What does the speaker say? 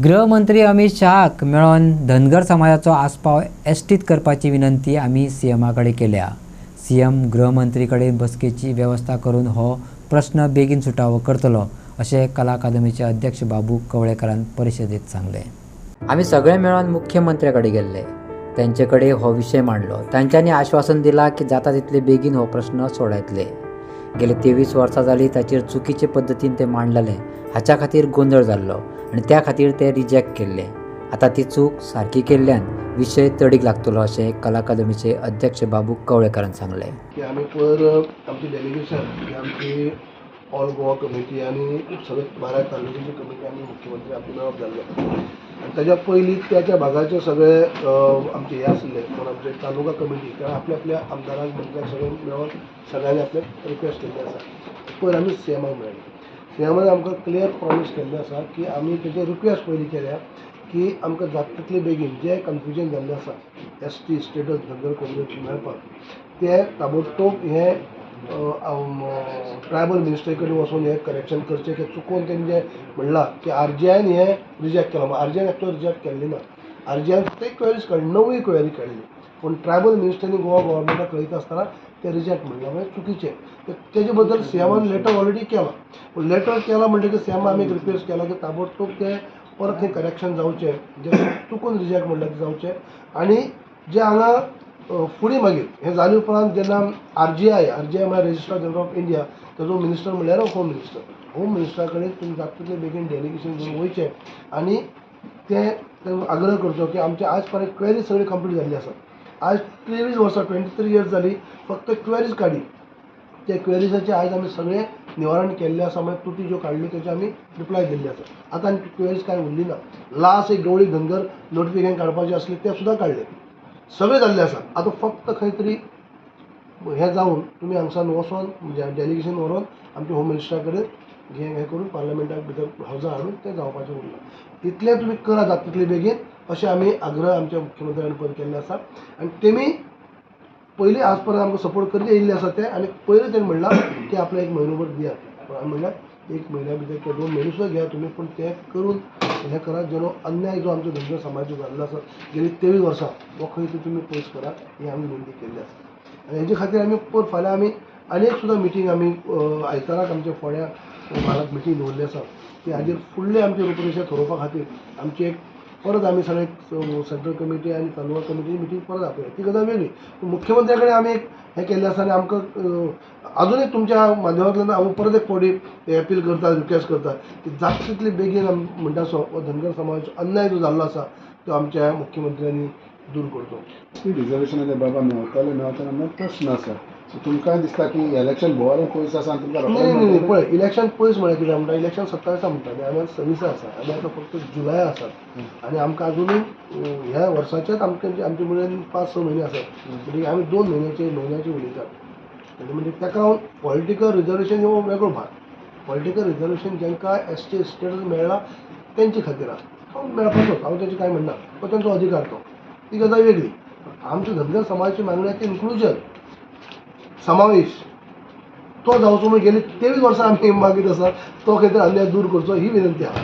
गृहमंत्री अमित शहाक मेळोन धनगर समाजाचो आस्पाव एसटीत करपाची विनंती आमी सीएमाकडे केल्या। सीएम गृहमंत्री कडेन बसकेची व्यवस्था करून हो प्रश्न बेगीन सुटावो करतलो अशें कला अकादमीचे अध्यक्ष बाबू कवळेकरान परिशदेंत सांगले। आमी सगळे मेळोन मुख्यमंत्र्याकडे गेल्ले, त्यांचे कडेन हो विशय मांडलो। तांच्यांनी आश्वासन दिला की जाता तितले बेगीन हो प्रश्न सोडयतले। गेले 23 वर्सां जाली ताचेर चुकीचे पद्दतीन ते मांडलेले, हाच्या खातीर गोंधळ जाल्लो आनी त्या खातीर ते रिजेक्ट केल्ले। आता ती चूक सारकी केल्ल्यान विशय तडीक लागतलो अशें कला अकादमीचे अध्यक्ष बाबू कवळेकरान सांगले। की आमी पयर आमची डेलिगेशन आमची ऑल गोवा कमिटी आनी सगळे 12 तालुक्याची कमिटी आमी मुख्यमंत्री आमचे मेळप जाल्ले आनी ताच्या पयलीं त्या भागाचे सगळे आमचे हे आसले कोण आमचे तालुका कमिटी कारण आपल्या आमदारांक मंत्र्यांक सगळे मेळोन सगळ्यांनी आपले रिक्वेस्ट केल्ली आसा। पयर आमी सीएमाक मेळ्ळे, सीएमान आमकां क्लियर प्रॉमिस केल्लें आसा की आमी तेजे रिक्वेस्ट पयलीं केल्या की आमकां जाता तितले बेगीन जे कन्फ्युजन जाल्लें आसा एसटी स्टेटस धनगर कम्युनिटी मेळपाक ते ताबडतोब हे ट्रायबल मिनिस्ट्री कडेन वचून हे करेक्शन करचें की चुकून तेणी जें म्हणलां की आरजीआयन हे रिजेक्ट केलां। आरजीआयन एक्चुअली रिजेक्ट केल्ली ना, आरजीआयन फक्त एक क्वेरीज काडली, नवी क्वेरी काडली, पूण ट्रायबल मिनिस्ट्रीनी गोवा गव्हर्मेंटाक कळयता आसतना ते रिजेक्ट म्हणलां, म्हणजे चुकीचें। तेजे बद्दल सीएमान लेटर ऑलरेडी केला, लेटर केला म्हणटकीर सीएमान आमी रिक्वेस्ट केला की ताबडतोब ते परत हे करेक्शन जावचें, जे चुकून रिजेक्ट म्हणलें ते जावचें आनी जे हांगा फुडें मागीर हें जाले उपरांत जेन्ना आरजीआय म्हळ्यार रजिस्ट्रार जनरल ऑफ इंडिया ताजो मिनिस्टर म्हणल्यार होम मिनिस्टरा कडेन तुमी जाता तितले बेगीन डेलिगेशन घेवन वयचें आनी ते आग्रह करचो की आमचे आज पर्यंत क्वेरीज सगळी कंप्लीट जाल्ली आसा। आज 23 वर्सां 23 इयर्स जाली फक्त क्वेरीज काडी, ते क्वेरीजाचे आज आमी सगळे निवारण केल्लें आसा, म्हणजे तुटी ज्यो काडल्यो तेचे आमी रिप्लाय दिल्ले आसा। आतां आनी क्वेरीज कांय उरली ना, लास्ट एक गवळी धनगर नोटिफिकेशन काडपाचें आसलें तें सुद्दां काडलें, सगळें जाल्लें आसा। आतां फक्त खंय तरी हें जावन तुमी हांगसान वचोन डेलिगेशन व्हरोन आमच्या होम मिनिस्टरा कडेन हें करून पार्लमेंटाक भितर हजर हाडून तें जावपाचें उरलां। इतलें तुमी करा जाता तितलें बेगीन अशें आमी आग्रह आमच्या मुख्यमंत्र्यान पयर केल्ले आसा आनी तेमी पयलीं आज पर्यंत आमकां सपोर्ट करीत येयल्ले आसा ते आनी पयलीं तेणी म्हणलां की आपलो एक म्हयनोभर दियात, पूण आमी म्हणल्यार 1 म्हयन्या भितर किंवा 2 म्हयने सुद्दां घेया तुमी, पूण तें करून हें करा जेणो अन्याय जो आमच्या धनगर समाजाचो जाल्लो आसा गेली 23 वर्सां हो खंय तरी तुमी पयस करा ही आमी विनंती केल्ली आसा। आनी हेजे खातीर आमी फाल्यां आमी आनी एक सुद्दां मिटींग आमी आयताराक आमच्या फोंड्या म्हालात मिटींग दवरल्ली आसा की हाजेर फुडलें आमचें रुपरेशा थारोवपा खातीर आमची एक परत आमी सगळे सेंट्रल कमिटी आनी तालुका कमिटी मिटींग परत आपल्या ती गजाल वेगळी। मुख्यमंत्र्या कडेन आमी एक हें केल्लें आसा आनी आमकां अजून एक तुमच्या माध्यमांतल्यान हांव परत एक फावटी अपील करता, रिक्वेस्ट करता की जाता तितले बेगीन आमी म्हणटा सो हो धनगर समाजाचो अन्याय जो जाल्लो आसा तो आमच्या मुख्यमंत्र्यांनी दूर करचो। रिजर्वेशनाच्या बाबा मेळना प्रश्न आसा, तुमकां दिसता की इलेक्शन भोवार पयस आसा आनी तुमकां नाही पळय इलेक्शन पयस म्हळ्यार कितें म्हणटा, इलेक्शन 27 म्हणटा आमी 26 आसा आमी आतां फक्त जुलय आसात आनी आमकां अजुनूय ह्या वर्साचेच आमचे मेरेन 5-6 म्हयने आसात, म्हणजे आमी 2 म्हयन्याचे उलयतात। म्हणजे ताका हांव पॉलिटिकल रिजर्वेशन हो वेगळो भाग, पॉलिटिकल रिजर्वेशन जांकां एसटी स्टेटस मेळ्ळा तेंचे खातीर हांव मेळपाचोच, हांव तेजें कांय म्हणना, तो तेंचो अधिकार तो, ती गजाल वेगळी। आमच्या धनगर समाजाची मागणी आहे ती इन्क्लुजन, समावेश तो जावचो, गेली 23 वर्सां आमी मागीत आसा तो खंय तरी अन्याय दूर करचो ही विनंती आहा।